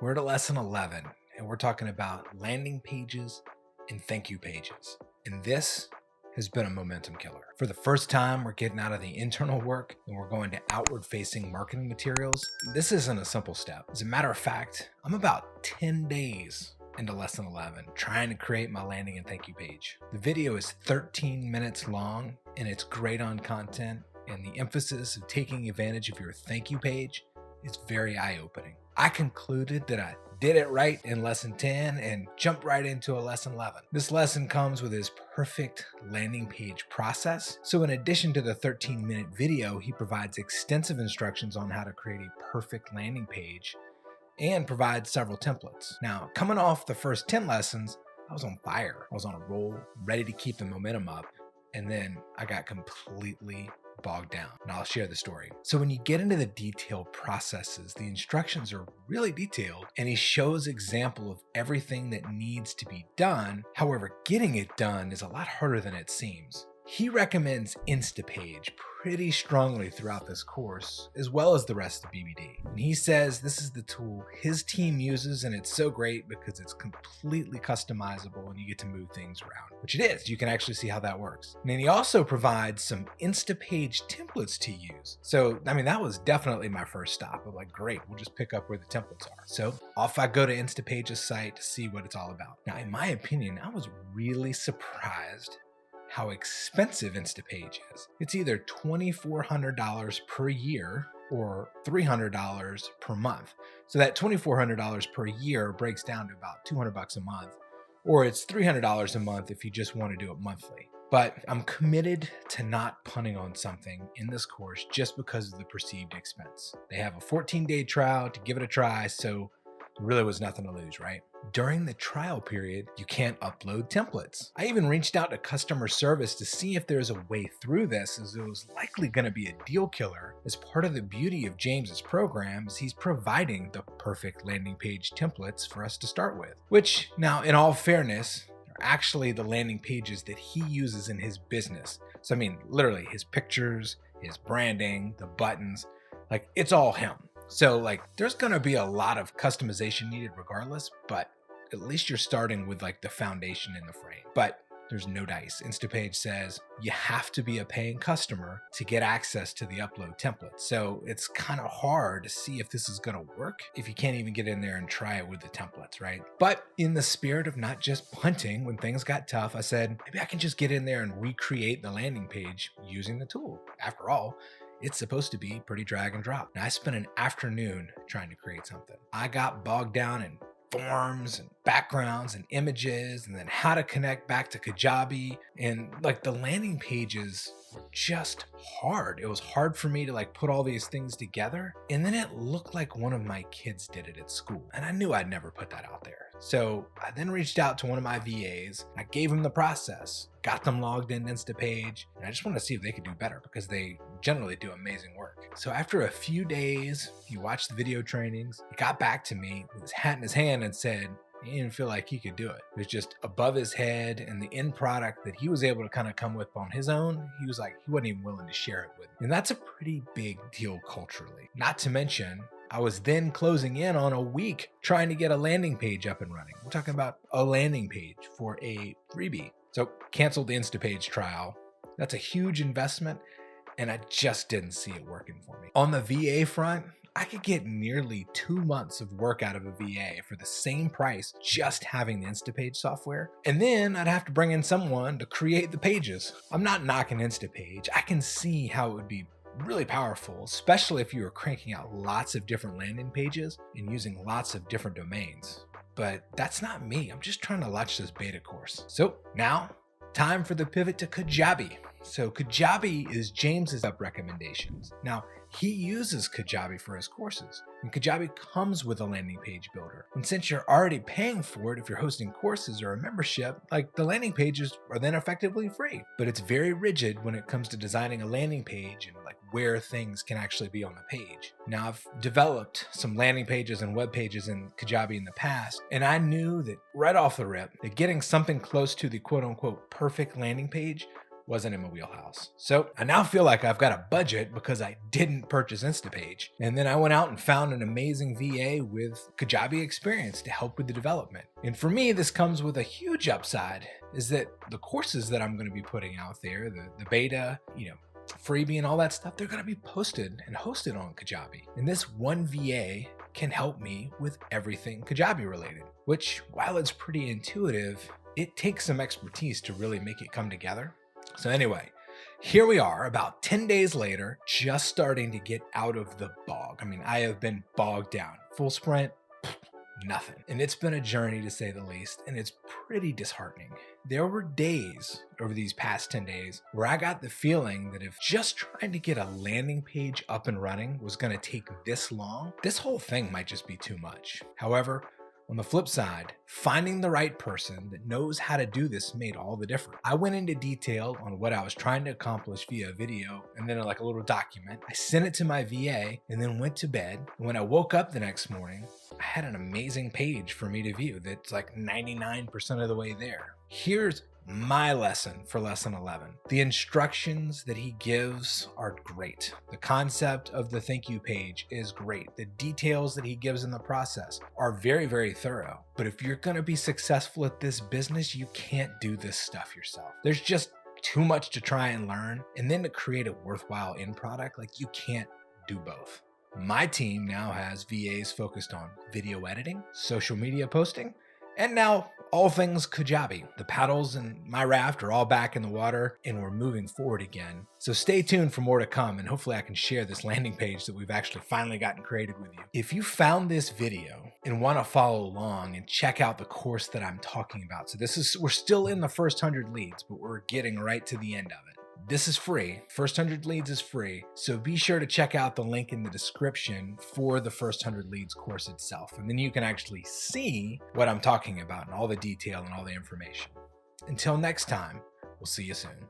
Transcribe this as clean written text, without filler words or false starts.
We're at lesson 11, and we're talking about landing pages and thank you pages. And this has been a momentum killer. For the first time, we're getting out of the internal work and we're going to outward facing marketing materials. This isn't a simple step. As a matter of fact, I'm about 10 days into lesson 11, trying to create my landing and thank you page. The video is 13 minutes long and it's great on content, and the emphasis of taking advantage of your thank you page is very eye-opening. I concluded that I did it right in lesson 10 and jumped right into a lesson 11. This lesson comes with his perfect landing page process. So in addition to the 13-minute video, he provides extensive instructions on how to create a perfect landing page and provides several templates. Now, coming off the first 10 lessons, I was on fire. I was on a roll, ready to keep the momentum up. And then I got completely bogged down, and I'll share the story. So when you get into the detailed processes, the instructions are really detailed, and he shows example of everything that needs to be done. However, getting it done is a lot harder than it seems. He recommends Insta Page pretty strongly throughout this course, as well as the rest of BBD. And he says this is the tool his team uses, and it's so great because it's completely customizable and you get to move things around, which it is. You can actually see how that works. And then he also provides some Insta Page templates to use. So, that was definitely my first stop. I'm like, great, we'll just pick up where the templates are. So off I go to Insta Page's site to see what it's all about. Now, in my opinion, I was really surprised how expensive Insta Page is. It's either $2,400 per year or $300 per month. So that $2,400 per year breaks down to about $200 a month, or it's $300 a month if you just want to do it monthly. But I'm committed to not punting on something in this course just because of the perceived expense. They have a 14-day trial to give it a try, so there really was nothing to lose, right? During the trial period, you can't upload templates. I even reached out to customer service to see if there's a way through this, as it was likely going to be a deal killer. As part of the beauty of James's program is he's providing the perfect landing page templates for us to start with, which now, in all fairness, are actually the landing pages that he uses in his business. So literally his pictures, his branding, the buttons, it's all him. So there's going to be a lot of customization needed regardless, but at least you're starting with the foundation in the frame. But there's no dice. Instapage says you have to be a paying customer to get access to the upload template. So it's kind of hard to see if this is going to work if you can't even get in there and try it with the templates, right? But in the spirit of not just punting when things got tough, I said, maybe I can just get in there and recreate the landing page using the tool. After all, it's supposed to be pretty drag and drop. And I spent an afternoon trying to create something. I got bogged down in forms and backgrounds and images, and then how to connect back to Kajabi. And the landing pages were just hard. It was hard for me to put all these things together. And then it looked like one of my kids did it at school. And I knew I'd never put that out there. So I then reached out to one of my VAs. I gave him the process, got them logged in Instapage, and I just wanted to see if they could do better because they generally do amazing work. So after a few days, he watched the video trainings, he got back to me with his hat in his hand and said he didn't feel like he could do it. It was just above his head, and the end product that he was able to kind of come with on his own, he wasn't even willing to share it with me. And that's a pretty big deal culturally. Not to mention, I was then closing in on a week trying to get a landing page up and running. We're talking about a landing page for a freebie. So canceled the Instapage trial. That's a huge investment, and I just didn't see it working for me. On the VA front, I could get nearly 2 months of work out of a VA for the same price just having the Instapage software. And then I'd have to bring in someone to create the pages. I'm not knocking Instapage. I can see how it would be really powerful, especially if you were cranking out lots of different landing pages and using lots of different domains. But that's not me. I'm just trying to launch this beta course. So now, time for the pivot to Kajabi. So Kajabi is James's up recommendations. Now, he uses Kajabi for his courses, and Kajabi comes with a landing page builder. And since you're already paying for it, if you're hosting courses or a membership, the landing pages are then effectively free. But it's very rigid when it comes to designing a landing page and where things can actually be on the page. Now, I've developed some landing pages and web pages in Kajabi in the past, and I knew that right off the rip that getting something close to the quote unquote perfect landing page wasn't in my wheelhouse. So I now feel like I've got a budget because I didn't purchase Insta Page. And then I went out and found an amazing VA with Kajabi experience to help with the development. And for me, this comes with a huge upside, is that the courses that I'm going to be putting out there, the beta, freebie and all that stuff, they're going to be posted and hosted on Kajabi. And this one VA can help me with everything Kajabi related, which, while it's pretty intuitive, it takes some expertise to really make it come together. So anyway, here we are about 10 days later, just starting to get out of the bog. I mean, I have been bogged down. Full sprint, nothing. And it's been a journey to say the least, and it's pretty disheartening. There were days over these past 10 days where I got the feeling that if just trying to get a landing page up and running was going to take this long, this whole thing might just be too much. However, on the flip side, finding the right person that knows how to do this made all the difference. I went into detail on what I was trying to accomplish via video and then like a little document. I sent it to my VA and then went to bed. And when I woke up the next morning, I had an amazing page for me to view that's like 99% of the way there. Here's my lesson for lesson 11. The instructions that he gives are great. The concept of the thank you page is great. The details that he gives in the process are very, very thorough. But if you're going to be successful at this business, you can't do this stuff yourself. There's just too much to try and learn. And then to create a worthwhile end product, like you can't do both. My team now has VAs focused on video editing, social media posting, and now all things Kajabi. The paddles in my raft are all back in the water and we're moving forward again. So stay tuned for more to come, and hopefully I can share this landing page that we've actually finally gotten created with you. If you found this video and want to follow along and check out the course that I'm talking about. So we're still in the first 100 leads, but we're getting right to the end of it. This is free. First 100 leads is free. So be sure to check out the link in the description for the first 100 leads course itself. And then you can actually see what I'm talking about and all the detail and all the information. Until next time, we'll see you soon.